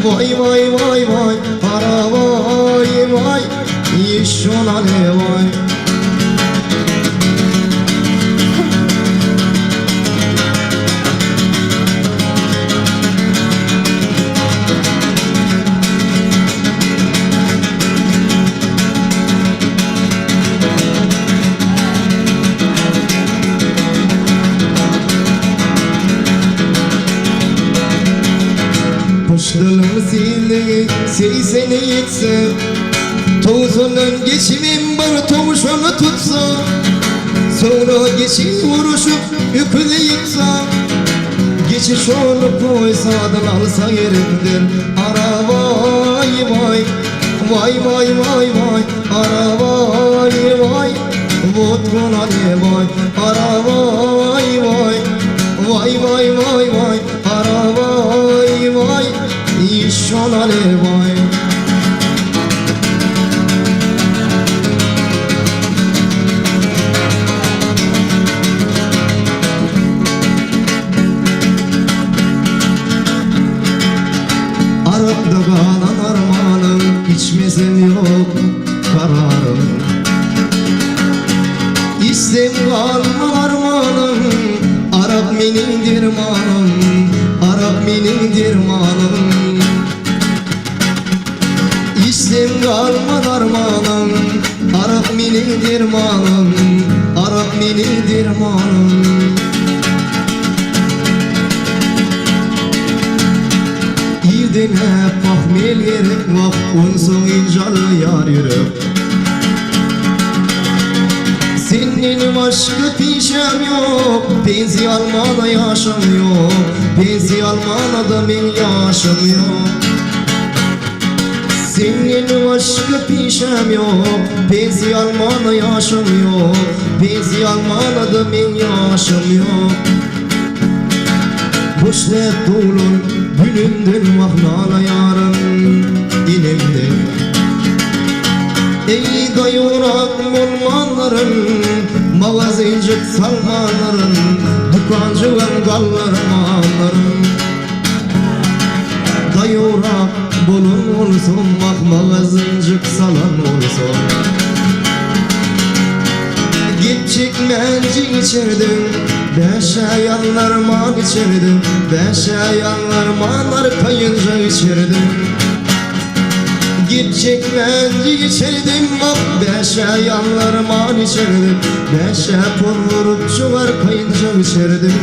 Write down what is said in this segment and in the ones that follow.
Vay vay vay vay, ara vay vay, iş ona ne vay. Kuşlarım zilleri seysene yetse, Tozunun geçimim var tovuşunu tutsa, sonra geçin vuruşup yükünü yıksa, geçiş olup koysadan alsa yerinden. Ara vay vay, vay vay vay vay, ara vay vay, vodkona ne vay. Ara vay vay, vay vay vay vay, ara vay vay, iş ona ne vay. Arap'ta kalan armağanım, içmesem yok kararım. İstem kalma armağanım, Arap benim dirmanım, Arap benim dirmanım. İstem kalma armağanım, Arap benim dirmanım, Arap benim dirmanım. Dine pahmel gerek vak, onsun incalı yar yürek. Senin başka pişem yok, benzi almana yaşam yok, benzi almana da ben yaşam yok. Senin başka pişem yok, benzi almana yaşam yok, benzi almana da ben yaşam yok. Boşlet dolun gününden mahnala yarın dilimde. Ey dayurak molmanların, magazincik salmanların, dükancığın gallarmanların. Dayurak bolun olsun, magazincik salan olsun. Gitçik menci içerdim, beşe yanlar man içerdim, beşe yanlar manlar kayınca içerdim. Gitçik menci içerdim, bak beşe yanlar man içerdim, beşe pul vurup çuvar kayınca içerdim.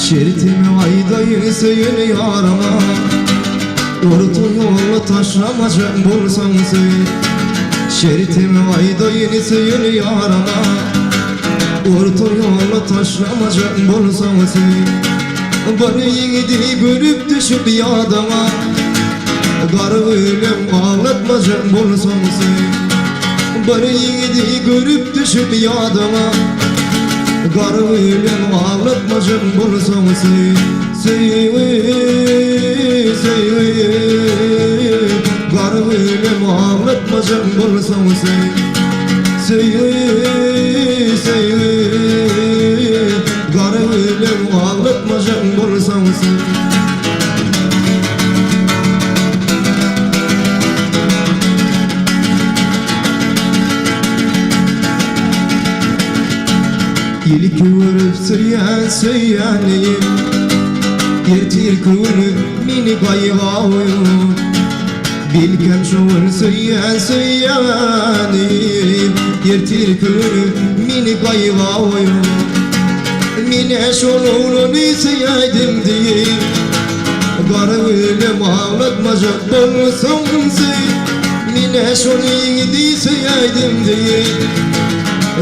Şeritimi aydayı söyün yarama, orta yolu taşlamacım bulsan söyle. Şeritimi aydayı söyün yarama, orta yolu taşlamacım bulsan söyle. Bana yiğidi görüp düşüp yadama, garı ölüm ağlatmacım bulsan söyle. Bana yiğidi görüp düşüp yadama, garı ölüm ağlatmacım bulsam söy. Söy, söy, garı ölüm ağlatmacım bulsam söy. Söy, söy, garı ölüm ağlatmacım bulsam söy. İlk kıvırıp söyyaneyim, Yertir kıvırıp mini kayıvayım. Bilken şovun söyyaneyim, Yertir kıvırıp mini kayıvayım. Mine şolunu söyleydim diye, garı ölüm ağlatmacak bulsam söy. Mine şolunu söyleydim diye,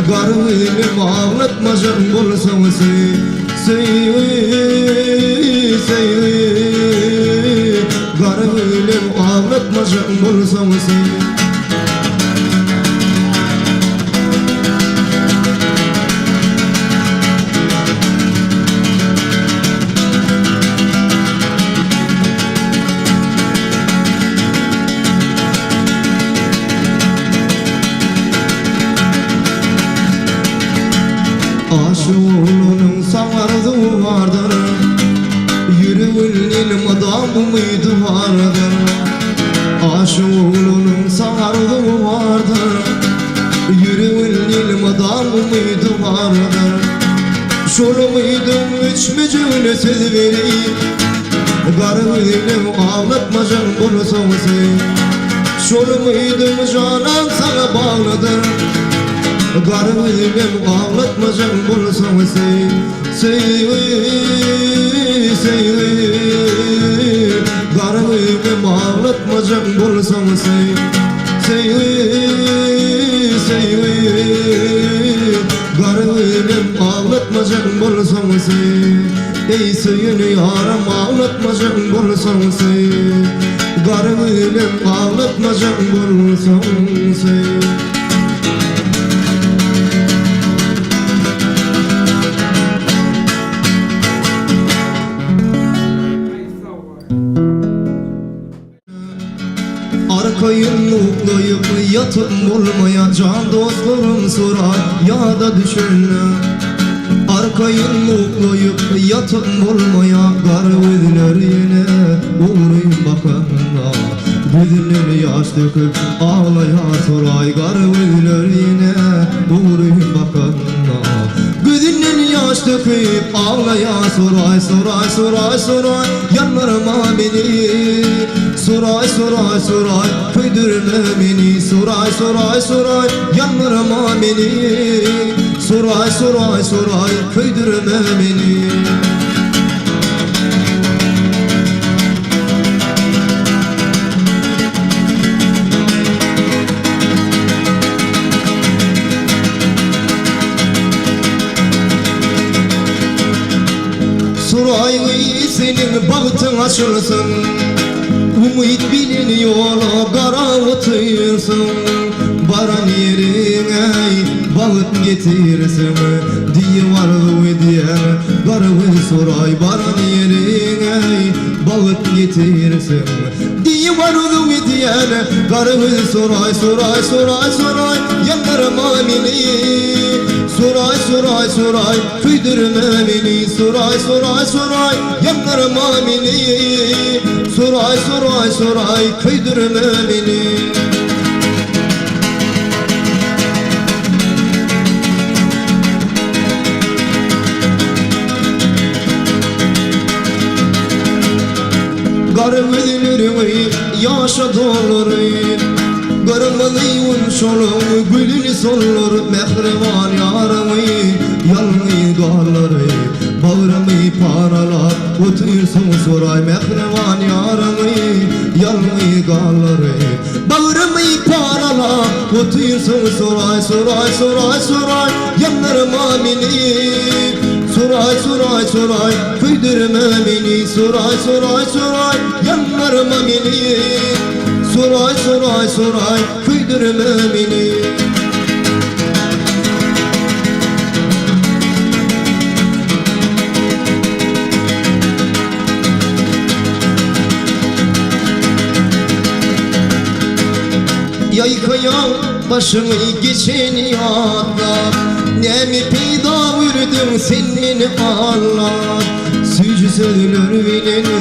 garı ölüm ağlatmacam bulsam söy. Söy, söy, garı ölüm ağlatmacam bulsam söy. Aşığının sanardı vardır, yüreğinin madamı mıydı vardır. Aşığının sanardı vardır, yüreğinin madamı mıydı vardır. Şolu muydum üç mücüğünü söz vereyim, garibim ağlatmacan bunu sonsuyu. Şolu muydum canan sana bağlıdır, garibim ağlatmacan bunu sonsuyu. Garibim ağlatmacan bunu sonsuyu. Garibim ağlatmacan bulsam sen, ey söyünü yaram ağlatmacan bulsam sen. Garibim ağlatmacan bulsam sen. Arkayın nuklayıp yatıp bulmaya can dostlarım sorar ya da düşünür. Arkayın nuklayıp yatıp bulmaya garibler yine uğrayın bakanla. Gözünün yaş döküp ağlaya soray garibler yine uğrayın bakanla. Gözünün yaş döküp ağlaya soray soray soray soray yanlarıma beni. Soray soray soray köydürme beni. Soray soray soray yanlarıma beni. Soray soray soray köydürme beni. Soray senin bahtın açılsın, umut bilin yola karavutırsın. Baran yerine baht getirsin diye vardı diyen garibim soray. Baran yerine baht getirsin diye vardı diyen garibim soray soray soray soray yanlarıma beni. Soray soray soray köydürme beni. Soray soray soray yanlarıma beni. Soray soray soray köydürme beni. Gariblerimi yaşa dolurayım, garmalıyım şolum gülünü solur. Mehrivan yarımı yalnız galları, bağrımı paralar otursun soray. Mehrivan yarımı yalnız galları, bağrımı paralar otursun soray soray soray soray yanlarıma beni. Soray soray soray köydürme beni. Soray soray soray yanlarıma beni. Soray soray soray köydürme beni. Yaykayan başımı geçen yatla, ne mi peyda vürdün senin Allah. Sücü söyler bileni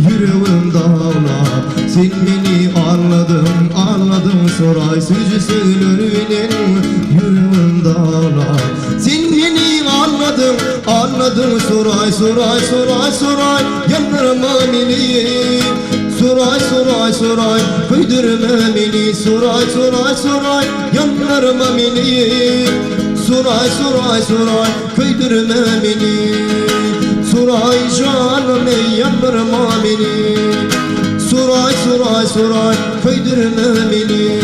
yüreğim dağlar, sen beni anladın anladın soray. Sücü söyler bileni yüreğim dağlar, sen beni anladın anladın soray. Soray soray soray yanlarıma beni. Soray soray soray köydürme beni. Soray soray soray yanlarıma beni. Soray soray soray köydürme beni. Soray canım ey yanlarıma beni. Soray soray soray köydürme beni.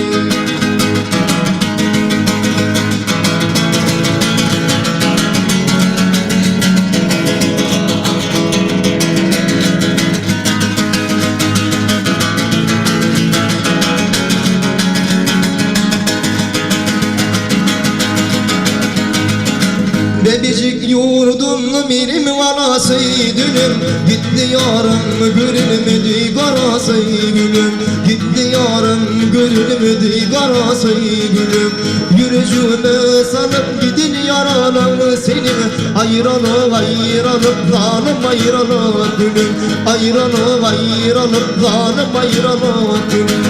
Bebecik yurdum benim valası gülüm. Gitti yarım görülmedi karası gülüm. Gitti yarım görülmedi karası gülüm. Yürücüğüme sanıp gidin yaralı senin. Ayralı ayralı zalim ayralı gülüm. Ayralı ayralı zalim ayralı gülüm.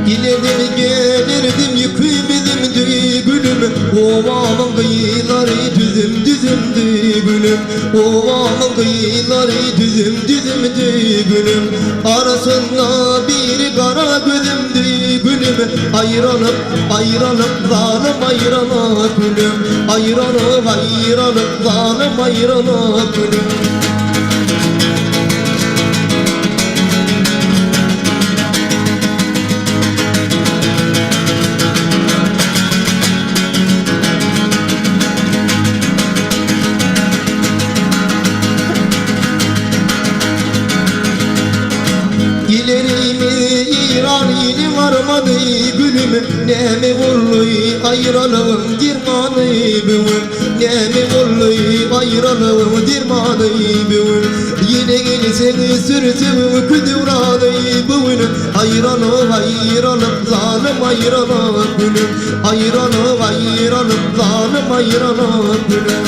İleriden gelirdim yıkıydım gülüm. Ovamın kıyıları düzüm düzümdü gülüm. Ovamın kıyıları düzüm düzümdü gülüm. Arasında bir kara gözümdü gülüm. Ayranıp ayranıp zalim ayranıp gülüm. Ayranıp ayranıp zalim ayranıp gülüm. İlerimi İran ili varmadı gülüm. Ne mi vurluy ayranım dirmanı bülüm. Ne mi vurluy ayranım dirmanı bülüm. Yine gelseni sürtüm küdüranı bülüm. Ayranım ayranım zalim ayranım gülüm. Ayranım ayranım zalim ayranım gülüm.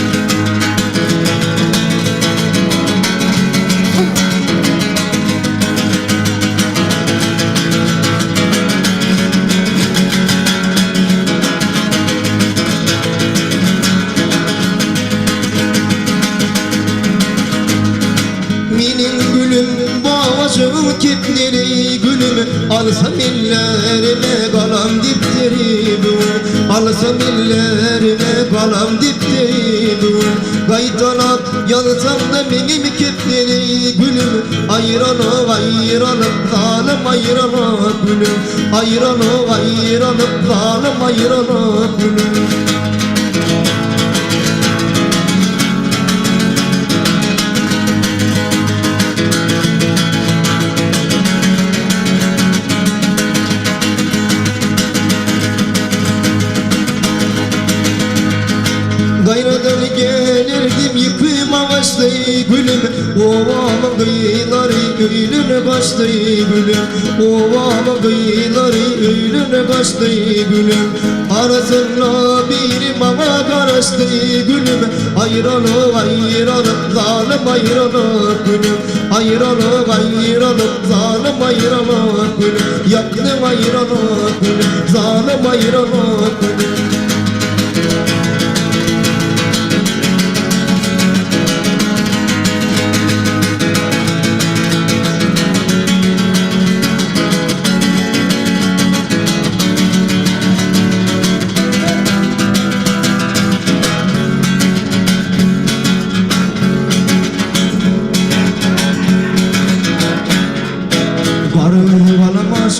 Benim gülüm bağacığım kepleri gülüm. Alsam ellerime kalam dipleri bülüm. Alsam ellerime kalam dipleri bülüm. Gaytanak yansam da benim kepleri gülüm. Ayranı ayranı zalim ayranı gülüm. Ayranı ayranı zalim ayranı gülüm. Gayradan gelirdim yıkım ağaçlı gülüm. Ovamın kıyıları öylüne kaçtı gülüm. Ovamın kıyıları öylüne kaçtı gülüm. Arasında bir mama karıştı gülüm. Ayranı ayranı zalim ayranı gülüm. Ayranı ayranı zalim ayranı gülüm. Yaktım ayranı gülüm. Zalim ayranı gülüm.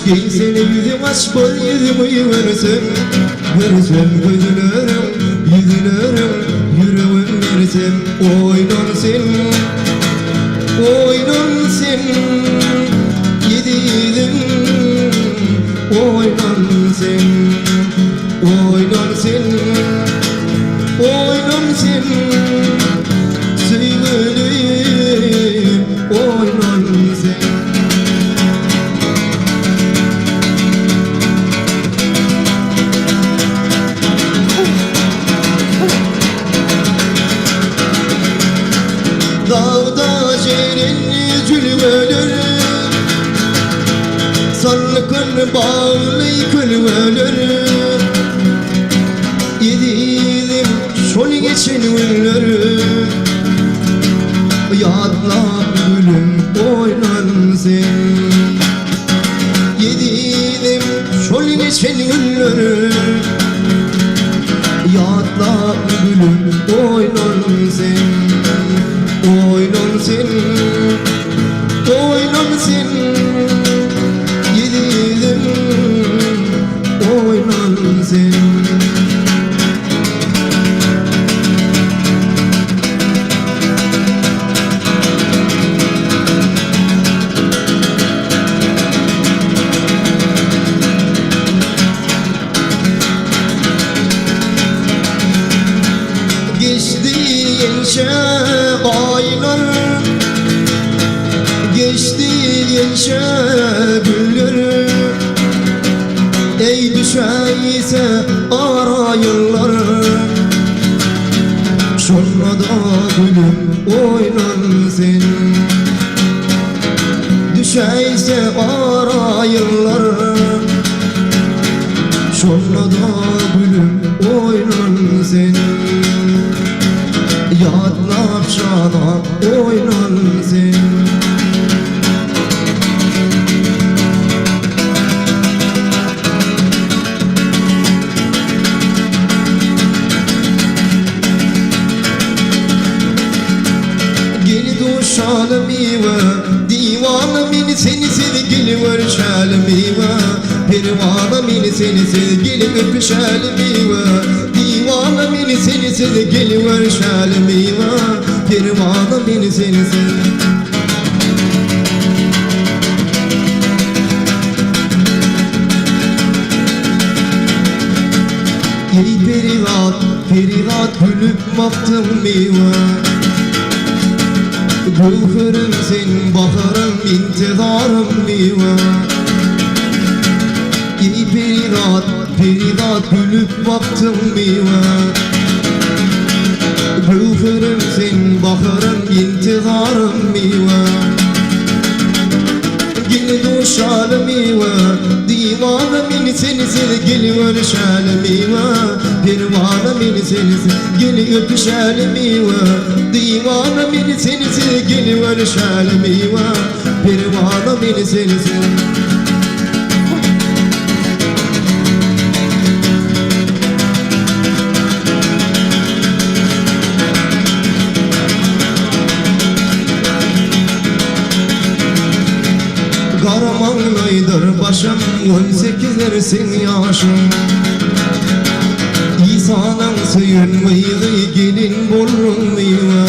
Giysene yüzüm aç bol yüzümü versem. Versem gözlerim yüzlerim yüreğim versem. Oynansın oynansın yediğim. Oynansın oynansın oynansın sevgilim oynansın. Dağda cerenli gül ölür. Salkın bağlı kül ölür. Yediğim şol geçen ölür. Yatla gülüm oynansın. Yediğim şol geçen ölür. Yatla gülüm oynansın. Oynansın, oynansın yediğim. Oynansın. düşeyse güller, ey düşeyse arayırlar. Sonra da gülüm oynansın, düşeyse arayırlar. Sonra da gülüm oynansın, yadlap şana oynansın. Şalimiva, divanımın seni sevgili var şalimiva. Pervanımın seni sevgili öpü şalimiva. Divanımın seni sevgili var şalimiva. Pervanımın seni sevgili. Ey perivat, perivat gülüp baktım miva. Gülhürüm sen baharım intidarım miva. Ey perivat, perivat gülüp baktım miva. Gülhürüm sen baharım intidarım miva. Gel şalimiva, divanımın seni sevgili var şalimiva. Pervanımın seni sevgili öpü şalimiva. Divanımın seni sevgili var şalimiva. Pervanımın seni sevgili. Karamanlıydır başım, 18'lersin yaşım. İsa'nın suyun mıydı gelin bulurum miva.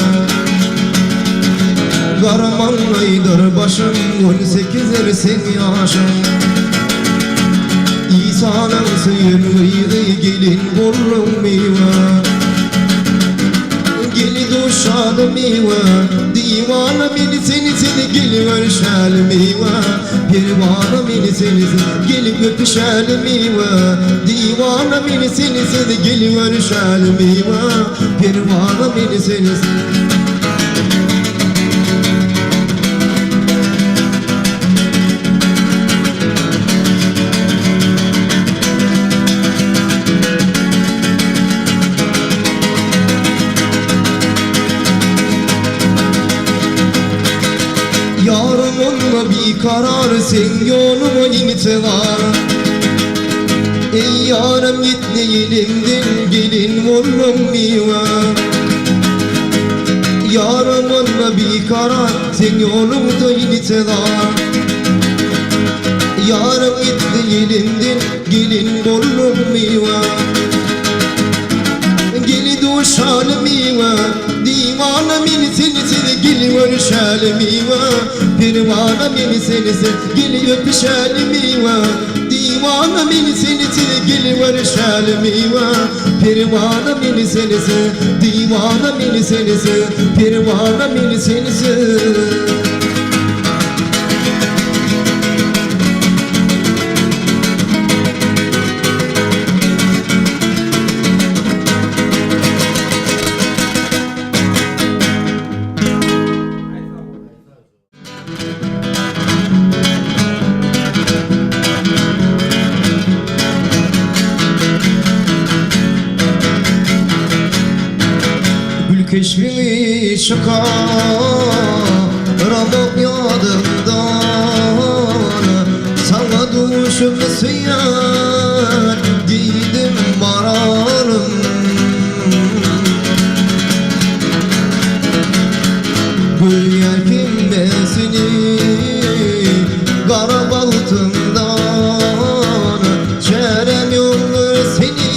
Karamanlıydır başım, 18'lersin yaşım. İsa'nın suyun mıydı gelin bulurum miva. Geli duşadı miva, divanımın seni sevgili var şalimiva. Pervanımın seni sevgili öpü şalimiva. Divanımın seni sevgili var şalimiva. Pervanımın seni sevgili. Yarım olma bir karar, sen yoluma intilar. Ey yarım gitmeyelimden gelin oğlum miva. Yarım olma bir karar, sen yolumda intilar. Yarım gitmeyelimden gelin oğlum miva. Geli duşalimiva, divanımın seni sevgili var şalimiva. Pervanımın seni sevgili öpü şalimiva. Divanımın seni sevgili var şalimiva. Pervanımın seni divanımın seni pervanımın seni. Keşfini şaka Ramok yadımdan Sana duşum sıyar Giydim mararım Gül yerkim besini Kara baltımdan Çerem yollar seni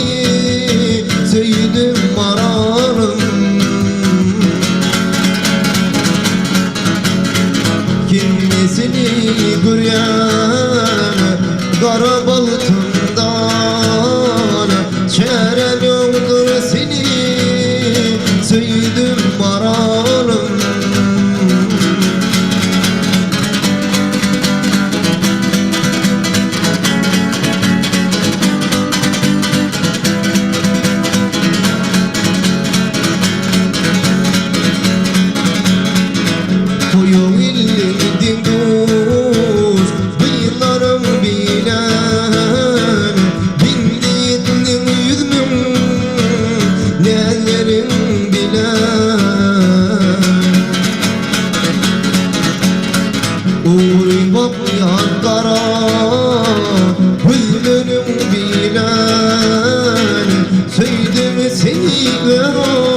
Söyledim mararım Kimmisini güryen Kara baltımdan Çerem yoldur seni Söyledim mararım Uğrun bak yar kara Güllerim bilen Söyledim seni ver